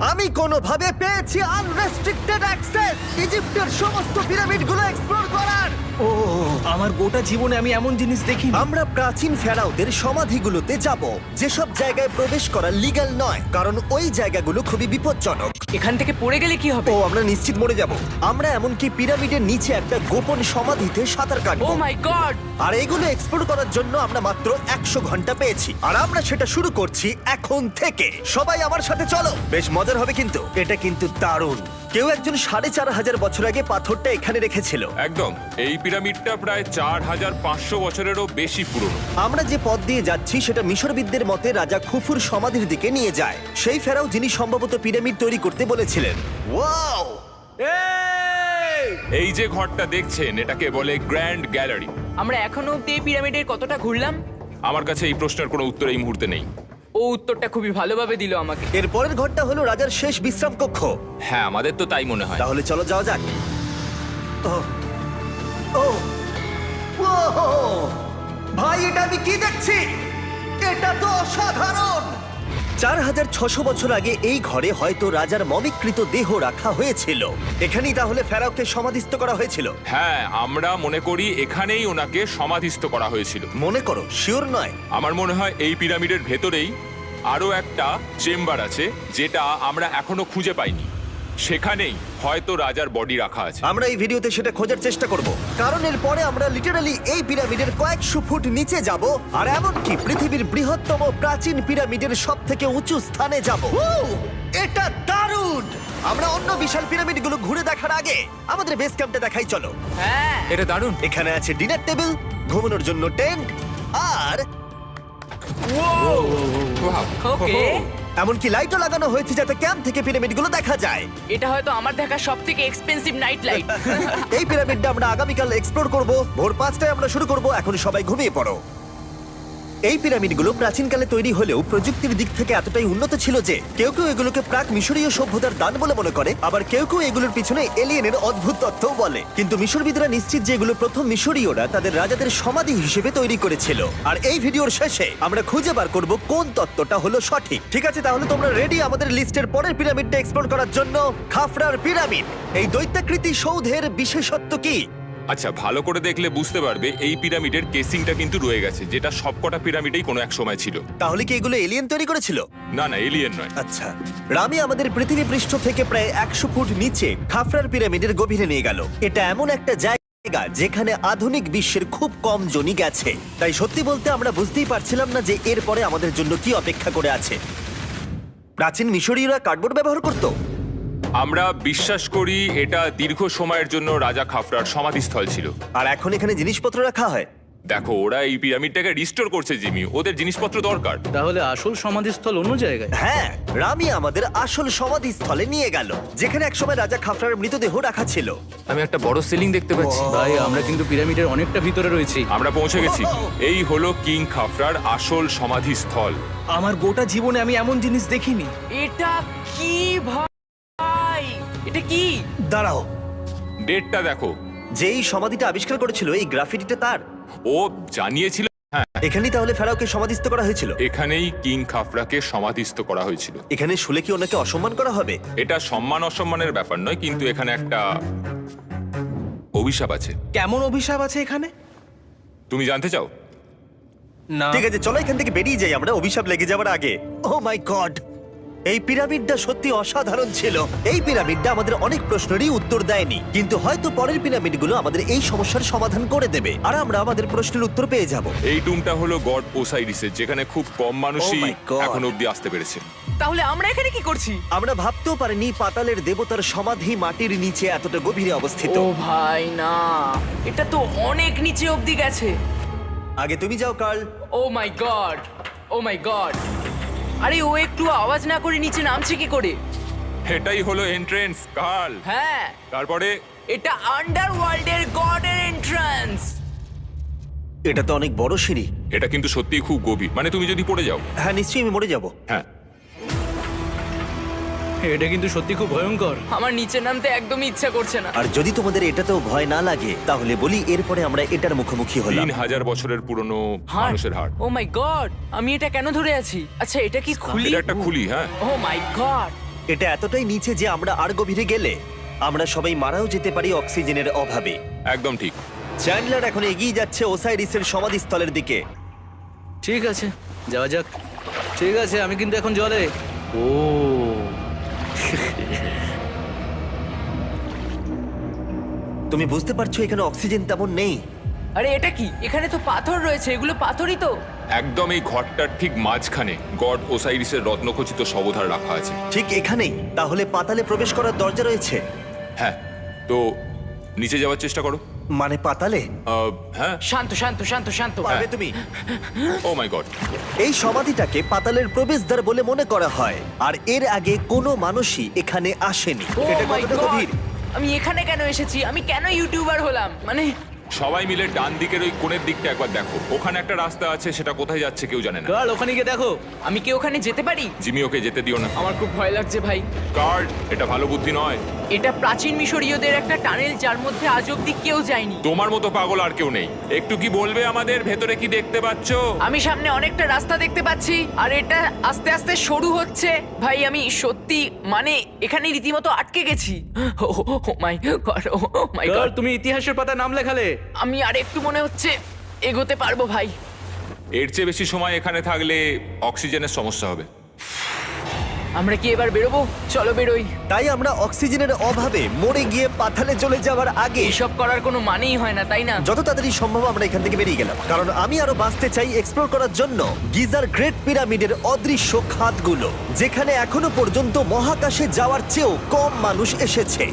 আমি কোনোভাবে পেয়েছি আনরেস্ট্রিক্টেড অ্যাক্সেস ইজিপ্টের সমস্ত পিরামিডগুলো এক্সপ্লোর করার। ও আমার গোটা জীবনে আমি এমন জিনিস দেখিনি। আমরা প্রাচীন ফেরাওদের সমাধিগুলোতে যাব, যেসব জায়গায় প্রবেশ করা লিগ্যাল নয়, কারণ ওই জায়গাগুলো খুবই বিপজ্জনক। এখান থেকে পড়ে গেলে কি হবে? ও আমরা নিশ্চিত মরে যাব। আমরা এমনকি পিরামিডের নিচে একটা গোপন সমাধিতে সাঁতার ও কাটবো। মাই গড! আর এগুলো এক্সপ্লোর করার জন্য আমরা মাত্র 100 ঘন্টা পেয়েছি, আর আমরা সেটা শুরু করছি এখন থেকে। সবাই আমার সাথে চলো, বেশ মজার হবে কিন্তু। এটা কিন্তু দারুণ। কেউ একজন 4500 বছর আগে পাথরটা এখানে রেখেছিল। একদম, এই পিরামিডটা প্রায় 4500 বছরেরও বেশি পুরনো। আমরা যে পথ দিয়ে যাচ্ছি সেটা মিশরবিদদের মতে রাজা খুফুর সমাধির দিকে নিয়ে যায়, সেই ফেরাও যিনি সম্ভবত পিরামিড তৈরি করতে বলেছিলেন। ওয়াও! এই যে ঘরটা দেখছেন, এটাকে বলে গ্র্যান্ড গ্যালারি। আমরা এখনো অব্দি এই পিরামিডের কতটা ঘুরলাম? আমার কাছে এই প্রশ্নের কোনো উত্তর এই মুহূর্তে নেই। ও উত্তরটা খুবই ভালোভাবে দিল আমাকে। এর পরের ঘরটা হলো রাজার শেষ বিশ্রাম কক্ষ। হ্যাঁ, আমাদের তো তাই মনে হয়। তাহলে চলো যাওয়া যাক। ও ও ও ভাই, এটা আমি কি দেখছি? এটা তো অসাধারণ। 4600 বছর আগে এই ঘরে হয়তো রাজার মমিকৃত দেহ রাখা হয়েছিল। এখানেই তাহলে ফেরাওকে সমাধিস্থ করা হয়েছিল। হ্যাঁ, আমরা মনে করি এখানেই ওনাকে সমাধিস্থ করা হয়েছিল। মনে করো, শিওর নয়। আমার মনে হয় এই পিরামিডের ভেতরেই আরো একটা চেম্বার আছে, যেটা আমরা এখনো খুঁজে পাইনি। সেখানেই হয়তো রাজার বডি রাখা আছে। আমরা এই ভিডিওতে সেটা খোঁজার চেষ্টা করব, কারণ এর পরে আমরা লিটারালি এই পিরামিডের কয়েকশো ফুট নিচে যাব, আর এমনকি পৃথিবীর বৃহত্তম প্রাচীন পিরামিডের সবথেকে উঁচু স্থানে যাব। এটা দারুণ! আমরা অন্য বিশাল পিরামিডগুলো ঘুরে দেখার আগে আমাদের বেস ক্যাম্পটা দেখাই চলো। হ্যাঁ, এটা দারুণ। এখানে আছে ডিনার টেবিল, ঘুমানোর জন্য টেন্ট, আর ওকে। এমনকি লাইটও লাগানো হয়েছে যাতে ক্যাম্প থেকে পিরামিডগুলো দেখা যায়। এটা হয়তো আমার দেখা সবথেকে এক্সপেন্সিভ নাইট লাইট। এই পিরামিডটা আমরা আগামীকাল এক্সপ্লোর করব। ভোর 5টায় আমরা শুরু করব। এখন সবাই ঘুমিয়ে পড়ো। এই পিরামিডগুলো প্রাচীনকালে তৈরি হলেও প্রযুক্তির দিক থেকে এতটাই উন্নত ছিল যে কেউ কেউ এগুলোকে প্রাক মিশরীয় সভ্যতার দান বলে মনে করে, আবার কেউ কেউ এগুলোর পিছনে এলিয়েনের অদ্ভুত তত্ত্বও বলে। কিন্তু মিশরবিদরা নিশ্চিত যে এগুলো প্রথম মিশরীয়রা তাদের রাজাদের সমাধি হিসেবে তৈরি করেছিল। আর এই ভিডিওর শেষে আমরা খুঁজে বার করব কোন তত্ত্বটা হলো সঠিক। ঠিক আছে, তাহলে তোমরা রেডি আমাদের লিস্টের পরের পিরামিডটা এক্সপ্লোর করার জন্য? খাফরার পিরামিড। এই দৈত্যাকৃতি সৌধের বিশেষত্ব কি? আচ্ছা, ভালো করে দেখলে বুঝতে পারবে এই পিরামিডের কেসিংটা কিন্তু রয়ে গেছে, যেটা সবকটা পিরামিডেই কোনো এক সময় ছিল। তাহলে কি এগুলো এলিয়েন তৈরি করেছিল? না না, এলিয়েন নয়। আচ্ছা, রামি আমাদের পৃথিবী পৃষ্ঠ থেকে প্রায় 100 ফুট নিচে খাফরার পিরামিডের গভীরে নিয়ে গেল। এটা এমন একটা জায়গা যেখানে আধুনিক বিশ্বের খুব কম জনই গেছে, তাই সত্যি বলতে আমরা বুঝতেই পারছিলাম না যে এরপরে আমাদের জন্য কি অপেক্ষা করে আছে। প্রাচীন মিশরীয়রা কার্ডবোর্ড ব্যবহার করত। আমরা বিশ্বাস করি এটা দীর্ঘ সময়ের জন্য রাজা খাফরার সমাধিস্থল ছিল। আর এখন এখানে জিনিসপত্র রাখা হয়। দেখো, ওরা এই পিরামিডটাকে রিস্টোর করছে জিমি, ওদের জিনিসপত্র দরকার। তাহলে আসল সমাধিস্থল অন্য জায়গায়? হ্যাঁ, রামি আমাদের আসল সমাধিস্থলে নিয়ে গেল, যেখানে একসময় রাজা খাফরার মৃতদেহ রাখা ছিল। আমি একটা বড় সিলিং দেখতে পাচ্ছি। ভাই, আমরা কিন্তু পিরামিডের অনেকটা ভিতরে রয়েছি। আমরা পৌঁছে গেছি। এই হলো কিং খাফরার আসল সমাধিস্থল। আমার গোটা জীবনে আমি এমন জিনিস দেখিনি। এটা কি ভাই? এটা কি? দাঁড়াও, ডেটটা দেখো। যেই সমাধিটা আবিষ্কার করেছিল এই গ্রাফিটিটা তার। ও জানিয়েছিল। হ্যাঁ, এখানেই তাহলে ফেরাওকে সমাধিস্থ করা হয়েছিল। এখানেই কিং খাফরাকে সমাধিস্থ করা হয়েছিল। এখানে শুলে কি ওনাকে অসম্মান করা হবে? এটা সম্মান অসম্মানের ব্যাপার নয়, কিন্তু এখানে একটা অভিশাপ আছে। কেমন অভিশাপ আছে এখানে? তুমি জানতে চাও? না। ঠিক আছে, চলো এখান থেকে বেরিয়ে যাই আমরা অভিশাপ লেগে যাওয়ার আগে। ও মাই গড, এই পিরামিডটা সত্যি অসাধারণ ছিল। এই পিরামিডটা আমাদের অনেক প্রশ্নেরই উত্তর দেয়নি, কিন্তু হয়তো পরের পিরামিডগুলো আমাদের এই সমস্যার সমাধান করে দেবে, আর আমরা আমাদের প্রশ্নের উত্তর পেয়ে যাব। এই টুমটা হলো গড ওসাইরিসের, যেখানে খুব কম মানুষই Oh my God! এখন অব্দি আসতে পেরেছে। তাহলে আমরা এখানে কি করছি? আমরা ভাবতেও পারিনি পাতালের দেবতার সমাধি মাটির নিচে এতটা গভীরে অবস্থিত। ও ভাই না, এটা তো অনেক নিচে অব্দি গেছে। আগে তুমি যাও কার্ল। ও মাই গড, ও মাই গড! আরে ও একটু আওয়াজ না করে নিচে নামছে কি করে? এটাই হলো এন্ট্রেন্স, কার্ল। হ্যাঁ, তারপরে এটা আন্ডারওয়ার্ল্ডের গডের এন্ট্রান্স। এটা তো অনেক বড় সিঁড়ি। এটা কিন্তু সত্যিই খুব গভীর, মানে তুমি যদি পড়ে যাও। হ্যাঁ, নিশ্চয়ই আমি মরে যাব। হ্যাঁ, এটা কিন্তু সত্যি খুব ভয়ঙ্কর। আমার নিচে নামতে একদমই ইচ্ছা করছে না। আর যদি তোমাদের এটাতেও ভয় না লাগে তাহলে বলি এরপরে আমরা এটার মুখোমুখি হলাম। 3000 বছরের পুরনো হার্ট, মানুষের হাড়। ও মাই গড! আমি এটা কেন ধরে আছি? আচ্ছা, এটা কি খুলি? এটা একটা খুলি। হ্যাঁ, ও মাই গড! এটা এতটাই নিচে যে আমরা আর গভীরে গেলে আমরা সবাই মারাও যেতে পারি অক্সিজেনের অভাবে। একদম ঠিক। চ্যান্ডলার এখন এগিয়ে যাচ্ছে ওসাইরিসের সমাধিস্থলের দিকে। ঠিক আছে, যাওয়া যাক। ঠিক আছে, আমি কিন্তু এখন জলে। ও তুমি বুঝতে পারছো এখানে অক্সিজেন তেমন নেই। আরে এটা কি? এখানে তো পাথর রয়েছে, এগুলো পাথরই তো। একদম এই ঘরটার ঠিক মাঝখানে গড ওসাইরিসের রত্নখচিত শবধার রাখা আছে। ঠিক এখানেই? তাহলে পাতালে প্রবেশ করার দরজা রয়েছে? হ্যাঁ, তো নিচে যাওয়ার চেষ্টা করো। মানে পাতালে? হ্যাঁ। শান্ত শান্ত শান্ত শান্ত। পারবে তুমি? ও মাই গড। এই সমাধিটাকে পাতালের প্রবেশদ্বার বলে মনে করা হয়, আর এর আগে কোনো মানুষই এখানে আসেনি। Oh এটা my কতটা God! গভীর? আমি এখানে কেন এসেছি? আমি কেন ইউটিউবার হলাম? মানে সবাই মিলে ডান দিকের ওই কোণের দিকটা একবার দেখো। ওখানে একটা রাস্তা আছে, সেটা কোথায় যাচ্ছে কেউ জানে না। কাল ওখানে গিয়ে দেখো। আমি কি ওখানে যেতে পারি? জিমি, ওকে যেতে দিও না। আমার খুব ভয় লাগছে ভাই। কার্ড, এটা ভালো বুদ্ধি নয়। এটা প্রাচীন মিশরীয়দের একটা টানেল যার মধ্যে আজ অব্দি কেউ যায়নি। তোমার মতো পাগল আর কেউ নেই। একটু কি বলবে আমাদের ভেতরে কি দেখতে পাচ্ছো? আমি সামনে অনেকটা রাস্তা দেখতে পাচ্ছি, আর এটা আস্তে আস্তে সরু হচ্ছে। ভাই আমি সত্যি মানে এখানে রীতিমতো আটকে গেছি। ও মাই গড, ও মাই কাল গড। তুমি ইতিহাসের পাতা নাম লেখালে। আমি আর একটু মনে হচ্ছে এগোতে পারবো ভাই। এর চেয়ে বেশি সময় এখানে থাকলে অক্সিজেনের সমস্যা হবে। আমরা কি এবার বেরোবো? চলো বেরোই। তাই আমরা অক্সিজেনের অভাবে মরে গিয়ে পাতালে চলে যাওয়ার আগে এসব করার কোনো মানেই হয় না, তাই না? যত তাড়াতাড়ি সম্ভব আমরা এখান থেকে বেরিয়ে গেলাম, কারণ আমি আরো বাঁচতে চাই এক্সপ্লোর করার জন্য গিজার গ্রেট পিরামিডের অদৃশ্য খাতগুলো, যেখানে এখনো পর্যন্ত মহাকাশে যাওয়ার চেয়েও কম মানুষ এসেছে।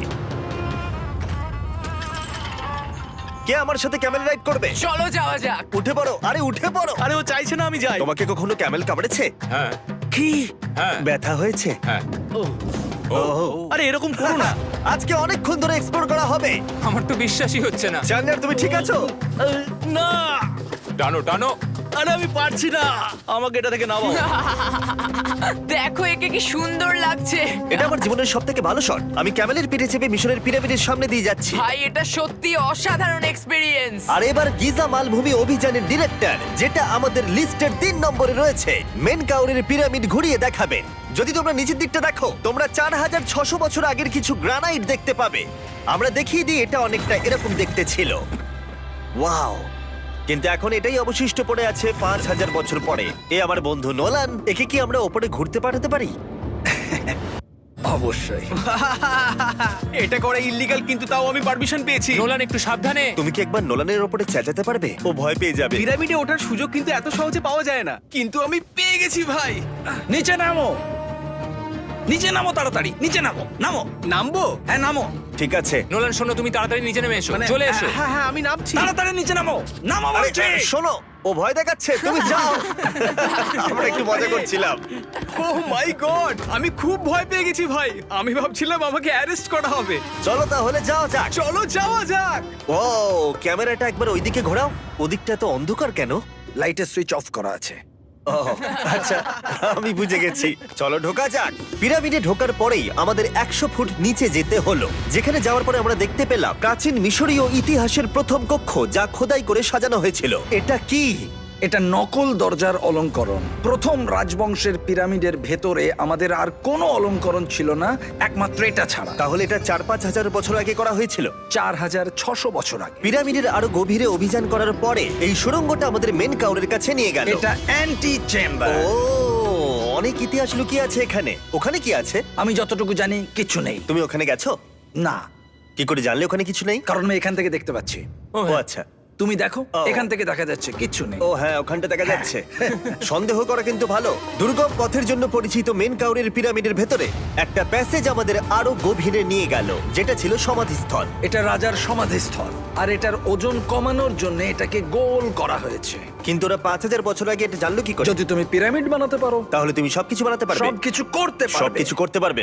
কে আমার সাথে ক্যামেল রাইড করবে? চলো যাওয়া যাক। উঠে পড়ো, আরে উঠে পড়ো। আরে ও চাইছে না আমি যাই। তোমাকে কখনো ক্যামেল কামড়েছে? হ্যাঁ কি হ্যাঁ ব্যথা হয়েছে? হ্যাঁ। আরে এরকম করো না। আজকে অনেকক্ষণ ধরে এক্সপ্লোর করা হবে। আমার তো বিশ্বাসই হচ্ছে না। জানলার তুমি ঠিক আছো? না, টানো টানো। আরে আমি পারছি না, আমাকে এটা থেকে নামাও। দেখো একে কি সুন্দর লাগছে। এটা আমার জীবনের সব থেকে ভালো শট। আমি ক্যামেলের পিঠে চেপে মিশরের পিরামিডের সামনে দিয়ে যাচ্ছি। ভাই এটা সত্যি অসাধারণ এক্সপেরিয়েন্স। আর এবার গিজা মালভূমি অভিযানের ডিরেক্টর, যেটা আমাদের লিস্টের 3 নম্বরে রয়েছে, মেন কাউরের পিরামিড ঘুরিয়ে দেখাবেন। যদি তোমরা নিচের দিকটা দেখো, তোমরা 4600 বছর আগের কিছু গ্রানাইট দেখতে পাবে। আমরা দেখিয়ে দিই, এটা অনেকটা এরকম দেখতে ছিল। ওয়াও! কিন্তু এখন এটাই অবশিষ্ট পড়ে আছে 5000 বছর পরে। এ আমার বন্ধু নোলান, একে কি আমরা ওপরে ঘুরতে পাঠাতে পারি? অবশ্যই। এটা করা ইল্লিগাল, কিন্তু তাও আমি পারমিশন পেয়েছি। নোলান একটু সাবধানে। তুমি কি একবার নোলানের ওপরে চেঁচাতে পারবে? ও ভয় পেয়ে যাবে। পিরামিডে ওঠার সুযোগ কিন্তু এত সহজে পাওয়া যায় না, কিন্তু আমি পেয়ে গেছি ভাই। নিচে নামো, নিচে নামো, তাড়াতাড়ি নিচে নামো। নামো, নামবো? হ্যাঁ নামো, ঠিক আছে। নোলান শোনো, তুমি তাড়াতাড়ি নিচে নেমে এসো, চলে এসো। হ্যাঁ হ্যাঁ আমি নামছি। তাড়াতাড়ি নিচে নামো। নামো আরে, বলছি। শোনো, ও ভয় দেখাচ্ছে, তুমি যাও। আমরা একটু মজা করছিলাম। ও মাই গড, আমি খুব ভয় পেয়ে গেছি ভাই। আমি ভাবছিলাম আমাকে অ্যারেস্ট করা হবে। চলো তাহলে যাও যাক। চলো যাওয়া যাক। ও, ক্যামেরাটা একবার ওইদিকে ঘোরাও। ওদিকটা তো অন্ধকার কেন? লাইটের সুইচ অফ করা আছে। ও, আচ্ছা, আমি বুঝে গেছি। চলো ঢোকা যাক। পিরামিডে ঢোকার পরেই আমাদের 100 ফুট নিচে যেতে হলো, যেখানে যাওয়ার পরে আমরা দেখতে পেলাম প্রাচীন মিশরীয় ইতিহাসের প্রথম কক্ষ, যা খোদাই করে সাজানো হয়েছিল। এটা কি? এটা নকল দরজার অলঙ্করণ। প্রথম রাজবংশের পিরামিডের ভেতরে আমাদের আর কোনো অলঙ্করণ ছিল না, একমাত্র এটা ছাড়া। তাহলে এটা 4-5 হাজার বছর আগে করা হয়েছিল। 4600 বছর আগে। পিরামিডের আরো গভীরে অভিযান করার পরে এই সুড়ঙ্গটা আমাদের মেন কাউরের কাছে নিয়ে গেল। এটা অ্যান্টি চেম্বার। ও, অনেক ইতিহাস লুকিয়ে আছে এখানে। ওখানে কি আছে? আমি যতটুকু জানি কিছু নেই। তুমি ওখানে গেছো? না, কি করে জানলে ওখানে কিছু নেই? কারণ আমি এখান থেকে দেখতে পাচ্ছি। ও আচ্ছা। তুমি দেখো, ও। এখান থেকে দেখা যাচ্ছে কিচ্ছু নেই। ও হ্যাঁ, ওখানটা দেখা যাচ্ছে। সন্দেহ করা কিন্তু ভালো। দুর্গম পথের জন্য পরিচিত মেন কাউরের পিরামিডের ভেতরে একটা প্যাসেজ আমাদের আরো গভীরে নিয়ে গেল, যেটা ছিল সমাধিস্থল। এটা রাজার সমাধিস্থল, আর এটার ওজন কমানোর জন্য এটাকে গোল করা হয়েছে। কিন্তু ওরা 5000 বছর আগে এটা জানলো কি করে? যদি তুমি পিরামিড বানাতে পারো, তাহলে তুমি সবকিছু বানাতে পারবে। সবকিছু করতে পারবে। সবকিছু করতে পারবে।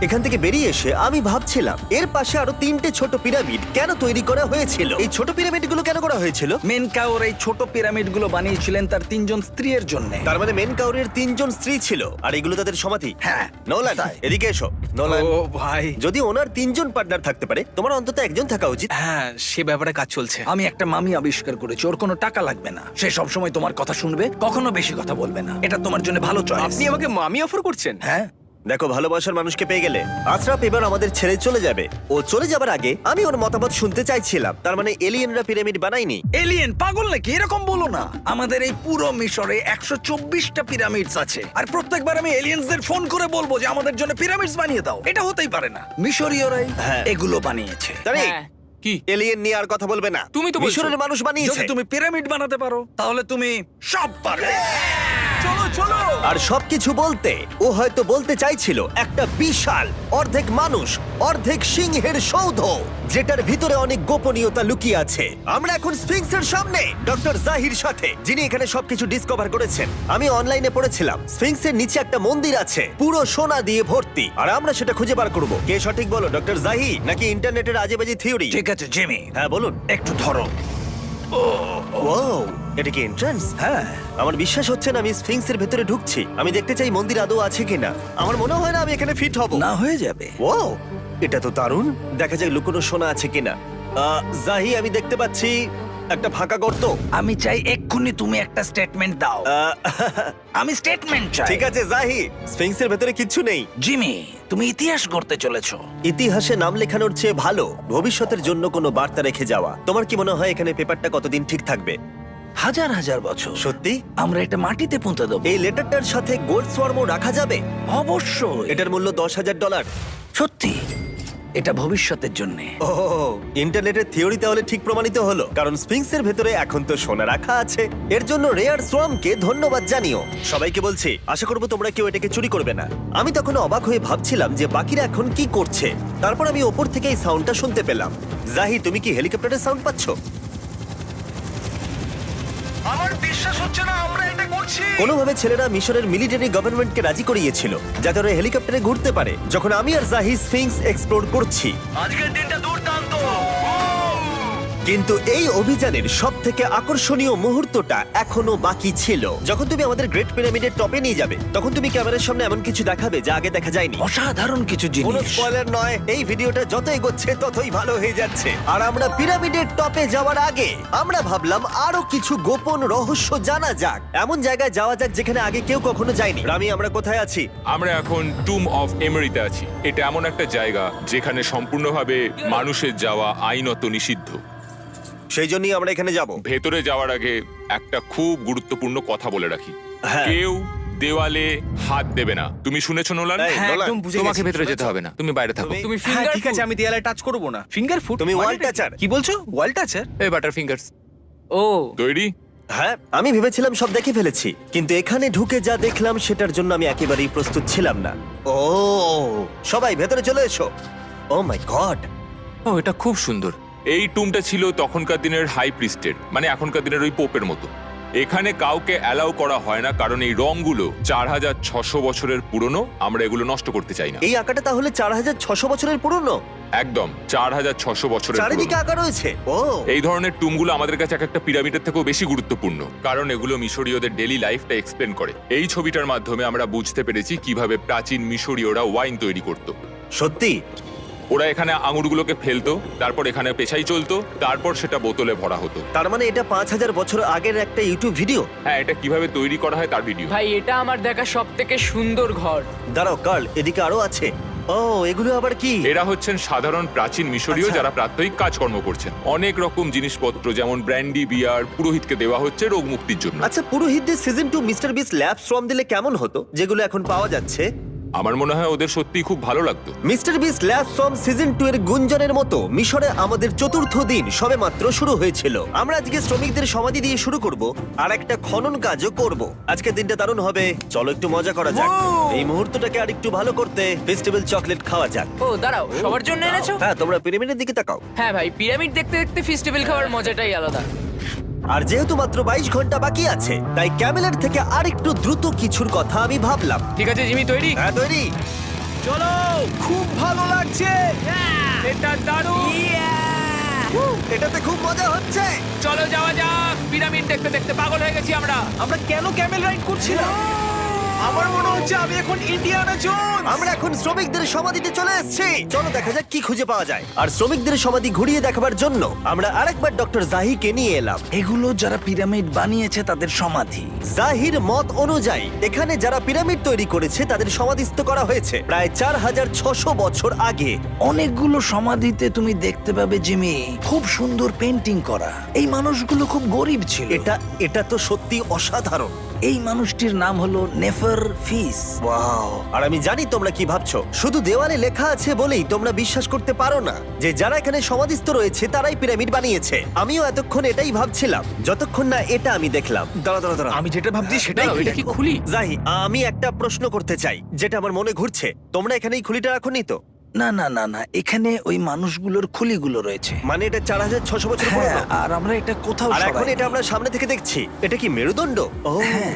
এখান থেকে বেরিয়ে এসে আমি ভাবছিলাম, এর পাশে আরো 3টে ছোট পিরামিড কেন তৈরি করা হয়েছিল? এই ছোট পিরামিডগুলো কেন করা হয়েছিল? মেনকাওর এই ছোট পিরামিডগুলো বানিয়েছিলেন তার 3 জন স্ত্রীর জন্য। তার মানে মেন কাউরের 3 জন স্ত্রী ছিল, আর এগুলো তাদের সমাধি। হ্যাঁ। নোলান, এদিকে এসো। নোলান, ও ভাই, যদি ওনার 3 জন পার্টনার থাকতে পারে, তোমার অন্তত একজন থাকা উচিত। হ্যাঁ সে ব্যাপারে কাজ চলছে। আমি একটা মামি আবিষ্কার করেছি, ওর কোনো টাকা লাগবে না। সে সবসময় তোমার কথা শুনবে, কখনো বেশি কথা বলবে না। এটা তোমার জন্য ভালো চয়েস। আপনি আমাকে মামি অফার করছেন? হ্যাঁ, দেখো, ভালোবাসার মানুষকে পেয়ে গেলে আশরাফ এবার আমাদের ছেড়ে চলে যাবে। ও চলে যাবার আগে আমি ওর মতামত শুনতে চাইছিলাম। তার মানে এলিয়েনরা পিরামিড বানায়নি? এলিয়েন পাগল নাকি? এরকম বলো না। আমাদের এই পুরো মিশরে 124টা পিরামিডস আছে, আর প্রত্যেকবার আমি এলিয়েন্সদের ফোন করে বলবো যে আমাদের জন্য পিরামিডস বানিয়ে দাও। এটা হতেই পারে না। মিশরীয়রাই হ্যাঁ। এগুলো বানিয়েছে। তারিক, হ্যাঁ। কি এলিয়েন নিয়ে আর কথা বলবে না। তুমি তো বলছো। মিশরের মানুষ বানিয়েছে। যদি তুমি পিরামিড বানাতে পারো তাহলে তুমি সব পারবে। চলো চলো। আর সবকিছু বলতে ও হয়তো বলতে চাইছিল একটা বিশাল অর্ধেক মানুষ অর্ধেক সিংহের সৌধ, যেটার ভিতরে অনেক গোপনীয়তা লুকিয়ে আছে। আমরা এখন স্ফিংসের সামনে ডক্টর জাহির সাথে, যিনি এখানে সবকিছু ডিসকভার করেছেন। আমি অনলাইনে পড়েছিলাম স্ফিংসের নিচে একটা মন্দির আছে পুরো সোনা দিয়ে ভর্তি, আর আমরা সেটা খুঁজে বার করব। কে সঠিক বলো, ডক্টর জাহি নাকি ইন্টারনেটের আজেবাজি থিওরি? ঠিক আছে জিমি, হ্যাঁ বলুন। একটু ধরো। ওয়াও, এটা কি এন্ট্রান্স? হ্যাঁ, আমার বিশ্বাস হচ্ছে না আমি স্ফিংসের ভেতরে ঢুকছি। আমি দেখতে চাই মন্দির আদৌ আছে কিনা। আমার মনে হয় না আমি এখানে ফিট হব। না হয়ে যাবে। ও, এটা তো দারুণ। দেখা যাক লুকোনো সোনা আছে কিনা। জাহি, আমি দেখতে পাচ্ছি একটা ফাঁকা গর্ত। আমি চাই এক্ষুনি তুমি একটা স্টেটমেন্ট দাও। আহ, আমি স্টেটমেন্ট চাই। ঠিক আছে জাহি, স্ফিংসের ভেতরে কিচ্ছু নেই। জিমি, তুমি ইতিহাস করতে চলেছো। ইতিহাসে নাম লেখানোর চেয়ে ভালো ভবিষ্যতের জন্য কোনো বার্তা রেখে যাওয়া। তোমার কি মনে হয় এখানে পেপারটা কতদিন ঠিক থাকবে? হাজার হাজার বছর। সত্যি? আমরা এটা মাটিতে পুঁতে দেবো। এই লেটারটার সাথে গোল্ড সোয়ার্মও রাখা যাবে? অবশ্যই। এটার মূল্য $10,000। সত্যি, এটা ভবিষ্যতের জন্য। ও, ইন্টারনেটের থিওরি তাহলে ঠিক প্রমাণিত হলো, কারণ স্ফিংসের ভেতরে এখন তো সোনা রাখা আছে। এর জন্য রেয়ার সোয়ামকে ধন্যবাদ জানিও। সবাইকে বলছি, আশা করবো তোমরা কেউ এটাকে চুরি করবে না। আমি তখন অবাক হয়ে ভাবছিলাম যে বাকিরা এখন কি করছে। তারপর আমি ওপর থেকে এই সাউন্ডটা শুনতে পেলাম। জাহি, তুমি কি হেলিকপ্টারের সাউন্ড পাচ্ছ? আমার বিশ্বাস হচ্ছে না আমরা এটা করছি। কোনোভাবে ছেলেরা মিশরের মিলিটারি গভর্নমেন্টকে রাজি করিয়েছিল যাতে ওরা হেলিকপ্টারে ঘুরতে পারে যখন আমি আর জাহি স্ফিংস এক্সপ্লোর করছি। আজকের দিনটা দুর্দান্ত। কিন্তু এই অভিযানের সব থেকে আকর্ষণীয় মুহূর্তটা এখনো বাকি ছিল। যখন তুমি আমাদের গ্রেট পিরামিডের টপে নিয়ে যাবে তখন তুমি ক্যামেরার সামনে এমন কিছু দেখাবে যা আগে দেখা যায়নি। অসাধারণ কিছু কোনো জিনিস। স্পয়লার নয়, এই ভিডিওটা যত এগোচ্ছে ততই ভালো হয়ে যাচ্ছে। আর আমরা পিরামিডের টপে যাওয়ার আগে আমরা ভাবলাম আরো কিছু গোপন রহস্য জানা যাক। এমন জায়গায় যাওয়া যাক যেখানে আগে কেউ কখনো যায়নি। রামি, আমরা কোথায় আছি? আমরা এখন টুম অফ এমেরিতে আছি। এটা এমন একটা জায়গা যেখানে সম্পূর্ণভাবে মানুষের যাওয়া আইনত নিষিদ্ধ। সেই জন্যই আমরা এখানে যাব। ভেতরে যাওয়ার আগে একটা খুব গুরুত্বপূর্ণ কথা বলে রাখি, হ্যাঁ। কেউ দেওয়ালে হাত দেবে না। তুমি শুনেছো নোলান? এই, হ্যাঁ, নোলান, একদম বুঝে তোমাকে গেছি। ভেতরে যেতে হবে না, তুমি বাইরে থাকো। তুমি- তুমি হ্যাঁ, ফিঙ্গার ঠিক ঠিক আছে, আছে, আমি দেয়ালে টাচ করব না। Finger food? তুমি ওয়াল টাচার। কি বলছো? ওয়াল টাচার? এই বাটার ফিঙ্গারস। ও, তৈরি? হ্যাঁ, আমি ভেবেছিলাম সব দেখে ফেলেছি, কিন্তু এখানে ঢুকে যা দেখলাম সেটার জন্য আমি একেবারেই প্রস্তুত ছিলাম না। ও, সবাই ভেতরে চলে এসো। ও মাই গড, ও, এটা খুব সুন্দর। এই টুমটা ছিল তখনকার দিনের হাই প্রিস্টের, মানে এখনকার দিনের ওই পোপের মতো। এখানে কাউকে অ্যালাউ করা হয় না কারণ এই রংগুলো 4600 বছরের পুরনো। আমরা এগুলো নষ্ট করতে চাই না। এই আঁকাটা তাহলে 4600 বছরের পুরনো? একদম 4600 বছরের চারিদিকে পুরনো। আঁকা রয়েছে। ও, এই ধরনের টুমগুলো আমাদের কাছে এক একটা পিরামিডের থেকেও বেশি গুরুত্বপূর্ণ, কারণ এগুলো মিশরীয়দের ডেইলি লাইফটা এক্সপ্লেন করে। এই ছবিটার মাধ্যমে আমরা বুঝতে পেরেছি কিভাবে প্রাচীন মিশরীয়রা ওয়াইন তৈরি করত। সত্যি? ওরা এখানে আঙুরগুলোকে ফেলতো, তারপর এখানে পেশাই চলতো, তারপর সেটা বোতলে ভরা হতো। তার মানে এটা 5000 বছর আগের একটা ইউটিউব ভিডিও? হ্যাঁ, এটা কিভাবে তৈরি করা হয় তার ভিডিও। ভাই এটা আমার দেখা সব থেকে সুন্দর ঘর। দাঁড়াও কার্ল, এদিকে আরো আছে। ও, এগুলো আবার কি? এরা হচ্ছেন সাধারণ প্রাচীন মিশরীয় আচ্ছা। যারা প্রাত্যহিক কাজকর্ম করছেন। অনেক রকম জিনিসপত্র যেমন ব্র্যান্ডি, বিয়ার পুরোহিতকে দেওয়া হচ্ছে রোগ মুক্তির জন্য। আচ্ছা, পুরোহিতদের সিজন 2 মিস্টার বিস ল্যাব শ্রম দিলে কেমন হতো, যেগুলো এখন পাওয়া যাচ্ছে? আমার মনে হয় ওদের সত্যিই খুব ভালো লাগতো। মিস্টার বিস ল্যাব শ্রম সিজন 2 এর গুঞ্জনের মতো মিশরে আমাদের চতুর্থ দিন সবেমাত্র শুরু হয়েছিল। আমরা আজকে শ্রমিকদের সমাধি দিয়ে শুরু করব আর একটা খনন কাজও করব। আজকের দিনটা দারুণ হবে, চলো একটু মজা করা যাক। এই মুহূর্তটাকে আর একটু ভালো করতে ফেস্টিভ্যাল চকলেট খাওয়া যাক। ও দাঁড়াও, সবার জন্য এনেছো? হ্যাঁ, তোমরা পিরামিডের দিকে তাকাও। হ্যাঁ ভাই, পিরামিড দেখতে দেখতে ফেস্টিভ্যাল খাওয়ার মজাটাই আলাদা। আর যেহেতু মাত্র 22 ঘন্টা বাকি আছে তাই ক্যামেলের থেকে আরেকটু দ্রুত কিছুর কথা আমি ভাবলাম। ঠিক আছে জিমি, তৈরি? হ্যাঁ, তৈরি। চলো, খুব ভালো লাগছে। এটা দারুণ। এটাতে খুব মজা হচ্ছে। চলো যাওয়া যাক। পিরামিড দেখতে দেখতে পাগল হয়ে গেছি আমরা। আমরা কেন ক্যামেল রাইড করছিলাম? আমার মনে হচ্ছে আমি এখন ইন্ডিয়ানা জোনস। আমরা এখন শ্রমিকদের সমাধিতে চলে এসেছি। চলো দেখা যাক কি খুঁজে পাওয়া যায়। আর শ্রমিকদের সমাধি ঘুরিয়ে দেখাবার জন্য আমরা আরেকবার ডক্টর জাহিকে নিয়ে এলাম। এগুলো যারা পিরামিড বানিয়েছে তাদের সমাধি। জাহির মত অনুযায়ী এখানে যারা পিরামিড তৈরি করেছে তাদের সমাধিস্থ করা হয়েছে প্রায় 4600 বছর আগে। অনেকগুলো সমাধিতে তুমি দেখতে পাবে জিমি খুব সুন্দর পেন্টিং করা। এই মানুষগুলো খুব গরিব ছিল। এটা তো সত্যি অসাধারণ। এই মানুষটির নাম হলো নেফার ফিস। ওয়াও! আর আমি জানি তোমরা কি ভাবছো। শুধু দেওয়ালে লেখা আছে বলেই তোমরা বিশ্বাস করতে পারো না যে যারা এখানে সমাধিস্থ রয়েছে তারাই পিরামিড বানিয়েছে। আমিও এতক্ষণ এটাই ভাবছিলাম যতক্ষণ না এটা আমি দেখলাম। দাঁড়া। আমি যেটা ভাবছি সেটাই দাঁড়াও, এটা কি খুলি? জাহি, আমি একটা প্রশ্ন করতে চাই যেটা আমার মনে ঘুরছে। তোমরা এখানে এই খুলিটা রাখোনি তো? না না না না, এখানে ওই মানুষগুলোর খুলিগুলো রয়েছে। মানে এটা 4600 বছর হ্যাঁ, পুরনো। আর আমরা এটা কোথাও আর এখন সরাইনি। এটা আমরা সামনে থেকে দেখছি। এটা কি মেরুদণ্ড? ও হ্যাঁ,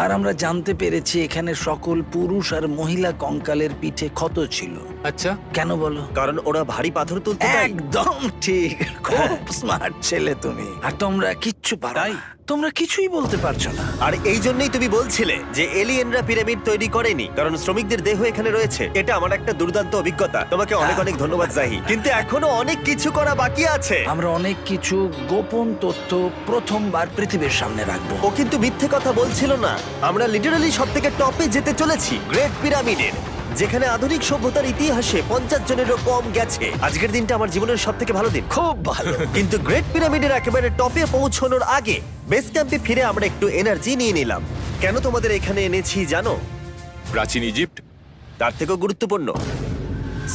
আর আমরা জানতে পেরেছি এখানে সকল পুরুষ আর মহিলা কঙ্কালের পিঠে ক্ষত ছিল। আচ্ছা, কেন বলো? কারণ ওরা ভারী পাথর তুলতে তাই। একদম ঠিক, খুব স্মার্ট ছেলে তুমি। আর তোমরা কিচ্ছু পারো না। তোমরা কিছুই বলতে পারছো না। আর এই জন্যই তুমি বলছিলে যে এলিয়েনরা পিরামিড তৈরি করেনি কারণ শ্রমিকদের দেহ এখানে রয়েছে। এটা আমার একটা দুর্দান্ত অভিজ্ঞতা। তোমাকে অনেক অনেক ধন্যবাদ জাহি। কিন্তু এখনো অনেক কিছু করা বাকি আছে। আমরা অনেক কিছু গোপন তথ্য প্রথমবার পৃথিবীর সামনে রাখবো। ও কিন্তু মিথ্যে কথা বলছিল না। আমরা লিটারালি সব থেকে টপে যেতে চলেছি, গ্রেট পিরামিডের, যেখানে আধুনিক সভ্যতার ইতিহাসে 50 জনেরও কম গেছে। আজকের দিনটা আমার জীবনের সব থেকে ভালো দিন। খুব ভালো। কিন্তু গ্রেট পিরামিডের একেবারে টপে পৌঁছানোর আগে বেস ক্যাম্পে ফিরে আমরা একটু এনার্জি নিয়ে নিলাম। কেন তোমাদের এখানে এনেছি জানো? প্রাচীন ইজিপ্ট। তার থেকেও গুরুত্বপূর্ণ,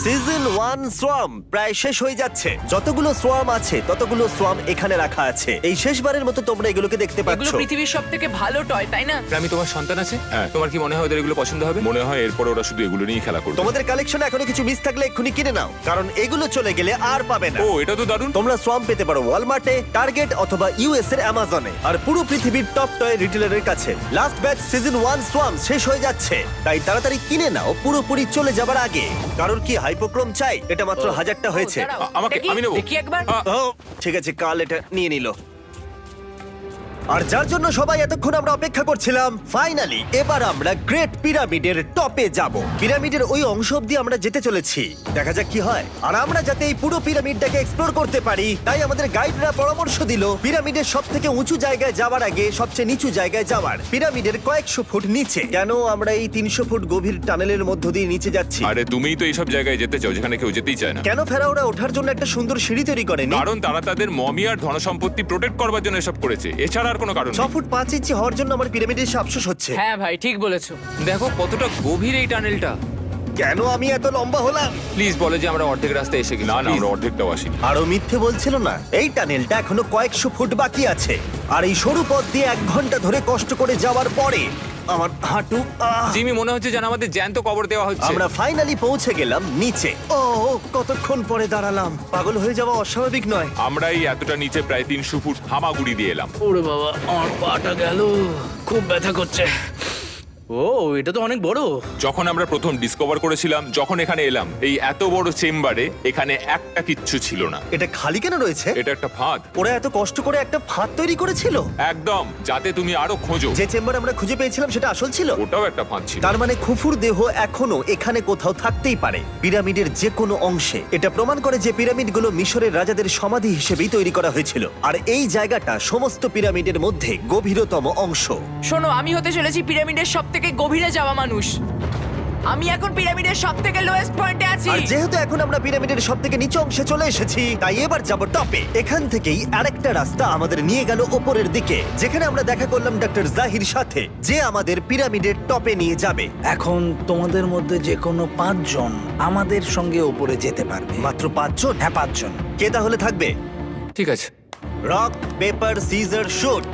সিজন 1 সোয়াম প্রায় শেষ হয়ে যাচ্ছে। যতগুলো সোয়াম আছে ততগুলো সোয়াম এখানে রাখা আছে। এই শেষবারের মতো তোমরা এগুলোকে দেখতে এগুলো পাচ্ছ। পৃথিবীর সবথেকে ভালো টয়, তাই না? আমি তোমার সন্তান আছে? হ্যাঁ। তোমার কি মনে হয় ওদের এগুলো পছন্দ হবে? মনে হয় এরপর ওরা শুধু এগুলো নিয়েই খেলা করবে। তোমাদের কালেকশনে এখনো কিছু মিস থাকলে এক্ষুনি কিনে নাও, কারণ এগুলো চলে গেলে আর পাবে না। ও, এটা তো দারুণ। তোমরা সোয়াম পেতে পারো ওয়ালমার্টে, টার্গেট অথবা ইউএস এর অ্যামাজনে, আর পুরো পৃথিবীর টপ টয় রিটেলারের কাছে। লাস্ট ব্যাচ সিজন 1 সোয়াম শেষ হয়ে যাচ্ছে, তাই তাড়াতাড়ি কিনে নাও পুরোপুরি চলে যাবার আগে। কারণ কি হাইপোক্রোম চাই? এটা মাত্র 1000টা হয়েছে। ও, দাঁড়াও, আমাকে- দেখি, আমি নেবো। দেখি একবার। ও ঠিক আছে, কাল এটা নিয়ে নিল। আর যার জন্য সবাই এতক্ষণ আমরা অপেক্ষা করছিলাম, ফাইনালি এবার আমরা গ্রেট পিরামিডের টপে যাব। পিরামিডের ওই অংশ অব্দি আমরা যেতে চলেছি, দেখা যাক কি হয়। আর আমরা যাতে এই পুরো পিরামিডটাকে এক্সপ্লোর করতে পারি, তাই আমাদের গাইডরা পরামর্শ দিল পিরামিডের সব থেকে উঁচু জায়গায় যাওয়ার আগে সবচেয়ে নিচু জায়গায় যাওয়ার, পিরামিডের কয়েকশো ফুট নিচে। কেন আমরা এই 300 ফুট গভীর টানেলের মধ্য দিয়ে নিচে যাচ্ছি? আরে তুমিই তো এইসব জায়গায় যেতে চাও যেখানে কেউ যেতেই চায় না। কেন ফেরাওরা ওঠার জন্য একটা সুন্দর সিঁড়ি তৈরি করেনি? কারণ তারা তাদের মমি আর ধনসম্পত্তি প্রোটেক্ট করবার জন্য এসব করেছে, এছাড়া আর কোনো কারণ 6 নেই। ফুট 5 ইঞ্চি হওয়ার জন্য আমার পিরামিডে এসে আফসোস হচ্ছে। হ্যাঁ ভাই, ঠিক বলেছো। দেখো কতটা গভীর এই টানেলটা। কেন আমি এত লম্বা হলাম? প্লিজ বলে যে আমরা অর্ধেক রাস্তায় এসে গেছি। না না, Please। আমরা অর্ধেকটাও আসিনি। আরো মিথ্যে বলছিল না। এই টানেলটা এখনো কয়েকশো ফুট বাকি আছে, আর এই সরু পথ দিয়ে 1 ঘন্টা ধরে কষ্ট করে যাওয়ার পরে আমার হাঁটু জিমি, মনে হচ্ছে যেন আমাদের জ্যান্ত কবর দেওয়া হচ্ছে। আমরা ফাইনালি পৌঁছে গেলাম নিচে। ও কতক্ষণ পরে দাঁড়ালাম, পাগল হয়ে যাওয়া অস্বাভাবিক নয়। আমরা এই এতটা নিচে প্রায় 300 ফুট হামাগুড়ি দিয়ে এলাম। ওরে বাবা, আমার পাটা গেল, খুব ব্যথা করছে। ও, এটা তো অনেক বড়। যখন আমরা প্রথম ডিসকভার করেছিলাম, যখন এখানে এলাম, এই এত বড় চেম্বারে এখানে একটা কিচ্ছু ছিল না। এটা খালি কেন রয়েছে? এটা একটা ফাঁদ। ওরা এত কষ্ট করে একটা ফাঁদ তৈরি করেছিল। একদম, যাতে তুমি আরো খোঁজো। যে চেম্বার আমরা খুঁজে পেয়েছিলাম সেটা আসল ছিল। ওটাও একটা ফাঁদ ছিল। তার মানে খুফুর দেহ এখনো এখানে কোথাও থাকতেই পারে, পিরামিডের যে কোনো অংশে। এটা প্রমাণ করে যে পিরামিডগুলো মিশরের রাজাদের সমাধি হিসেবেই তৈরি করা হয়েছিল, আর এই জায়গাটা সমস্ত পিরামিডের মধ্যে গভীরতম অংশ। শোনো, আমি হতে চলেছি পিরামিডের সব থেকে গভীরে যাওয়া মানুষ। আমি এখন পিরামিডের সব থেকে লোয়েস্ট পয়েন্টে আছি। আর যেহেতু এখন আমরা পিরামিডের সব থেকে নিচু অংশে চলে এসেছি, তাই এবার যাব টপে। এখান থেকেই আরেকটা রাস্তা আমাদের নিয়ে গেল ওপরের দিকে, যেখানে আমরা দেখা করলাম ডক্টর জাহির সাথে, যে আমাদের পিরামিডের টপে নিয়ে যাবে। এখন তোমাদের মধ্যে যে কোনো 5 জন আমাদের সঙ্গে ওপরে যেতে পারবে। মাত্র 5 জন? হ্যাঁ, 5 জন। কে তাহলে থাকবে? ঠিক আছে। Rock paper scissor shoot.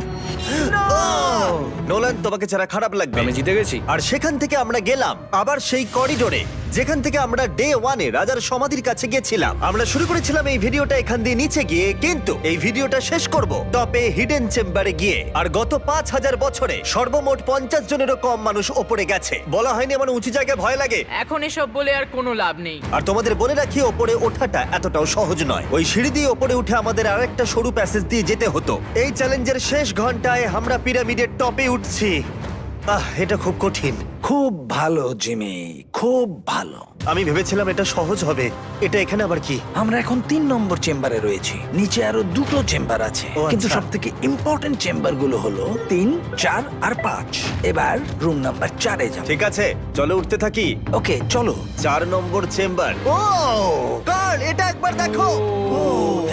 Nolan, তোমাকে ছাড়া খারাপ লাগবে। আমি জিতে গেছি। আর সেখান থেকে আমরা গেলাম আবার সেই করিডোরে যেখান থেকে আমরা ডে 1-এ রাজার সমাধির কাছে গেছিলাম। আমরা শুরু করেছিলাম এই ভিডিওটা এখান দিয়ে নিচে গিয়ে, কিন্তু এই ভিডিওটা শেষ করব টপে হিডেন চেম্বারে গিয়ে। আর গত 5000 বছরে সর্বমোট 50 জনেরও কম মানুষ ওপরে গেছে। বলা হয়নি আমার উঁচু জায়গায় ভয় লাগে? এখন এসব বলে আর কোনো লাভ নেই। আর তোমাদের বলে রাখি, ওপরে ওঠাটা এতটাও সহজ নয়। ওই সিঁড়ি দিয়ে ওপরে উঠে আমাদের আরেকটা সরু প্যাসেজ দিয়ে যেতে হতো। এই চ্যালেঞ্জের শেষ ঘন্টায় আমরা পিরামিডের টপে উঠছি। এটা খুব কঠিন। খুব ভালো জিমি, খুব ভালো। আমি ভেবেছিলাম এটা সহজ হবে। এটা এখানে আবার কি? আমরা এখন 3 নম্বর চেম্বারে রয়েছি। নিচে আরো 2টো চেম্বার আছে, ও, কিন্তু আচ্ছা। সব থেকে ইম্পর্টেন্ট চেম্বার গুলো হলো 3, 4 আর 5। এবার রুম নাম্বার 4-এ যাব। ঠিক আছে, চলো উঠতে থাকি। ওকে চলো। 4 নম্বর চেম্বার। ও কার্ল, এটা একবার দেখো।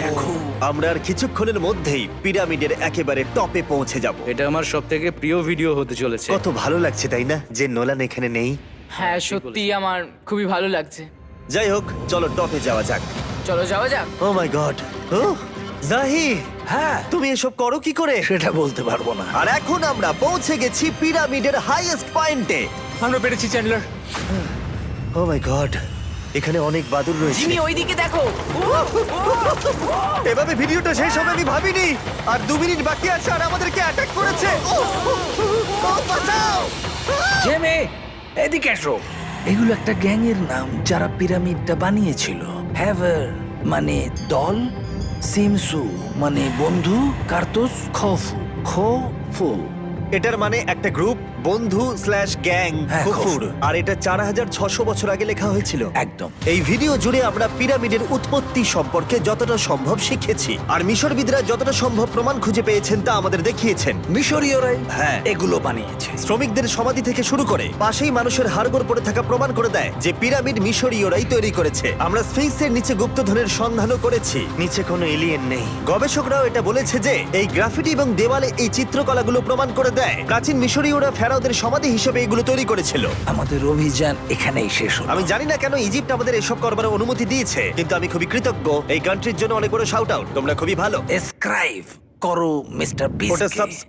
দেখো, আমরা আর কিছুক্ষণের মধ্যেই পিরামিডের একেবারে টপে পৌঁছে যাব। এটা আমার সব থেকে প্রিয় ভিডিও হতে চলেছে। কত ভালো লাগছে তাই না, যে নোলান এখানে নেই। হ্যাঁ সত্যি আমার খুবই ভালো লাগছে। যাই হোক, চলো টপে যাওয়া যাক। চলো যাওয়া যাক। ও মাই গড, ও জাহি, হ্যাঁ তুমি এসব করো কি করে? সেটা বলতে পারবো না। আর এখন আমরা পৌঁছে গেছি পিরামিডের হাইয়েস্ট পয়েন্টে। আমরা পেরেছি চ্যান্ডলার। ও মাই গড, এখানে অনেক বাদুড় রয়েছে। জিমি ওইদিকে দেখো। এভাবে ভিডিওটা শেষ হবে আমি ভাবিনি। আর 2 মিনিট বাকি আছে আর আমাদেরকে অ্যাটাক করেছে। ও বাঁচাও! জেমে, এদিকে এসো। এগুলো একটা গ্যাং এর নাম যারা পিরামিডটা বানিয়েছিল। হ্যাভার মানে দল, সিমসু মানে বন্ধু, কার্তুস খোফু। এটার মানে একটা গ্রুপ, বন্ধু স্ল্যাশ গ্যাং, হ্যাঁ, কুকুর। কুকুর। আর এটা 4600 বছর আগে লেখা হয়েছিল। একদম। এই ভিডিও জুড়ে আমরা পিরামিডের উৎপত্তি সম্পর্কে যতটা সম্ভব শিখেছি, আর মিশরবিদরা যতটা সম্ভব প্রমাণ খুঁজে পেয়েছেন তা আমাদের দেখিয়েছেন। মিশরীয়রাই হ্যাঁ। এগুলো বানিয়েছে। শ্রমিকদের সমাধি থেকে শুরু করে পাশেই মানুষের হাড়গোড় পড়ে থাকা প্রমাণ করে দেয় যে পিরামিড মিশরীয়রাই তৈরি করেছে। আমরা স্ফিংসের নিচে গুপ্তধনের সন্ধানও করেছি, নিচে কোনো এলিয়েন নেই। গবেষকরাও এটা বলেছে যে এই গ্রাফিটি এবং দেওয়ালে এই চিত্রকলাগুলো প্রমাণ করে দেয় প্রাচীন মিশরীয়রা ফেরাওদের সমাধি হিসেবে এগুলো তৈরি করেছিল। আমাদের অভিযান এখানেই শেষ হলো। আমি জানি না কেন ইজিপ্ট আমাদের এসব করবার অনুমতি দিয়েছে, কিন্তু আমি খুবই কৃতজ্ঞ। এই কান্ট্রির জন্য অনেক বড় শাউট আউট, তোমরা খুবই ভালো। এসক্রাইব করো মিস্টার ওটা বিস্ট।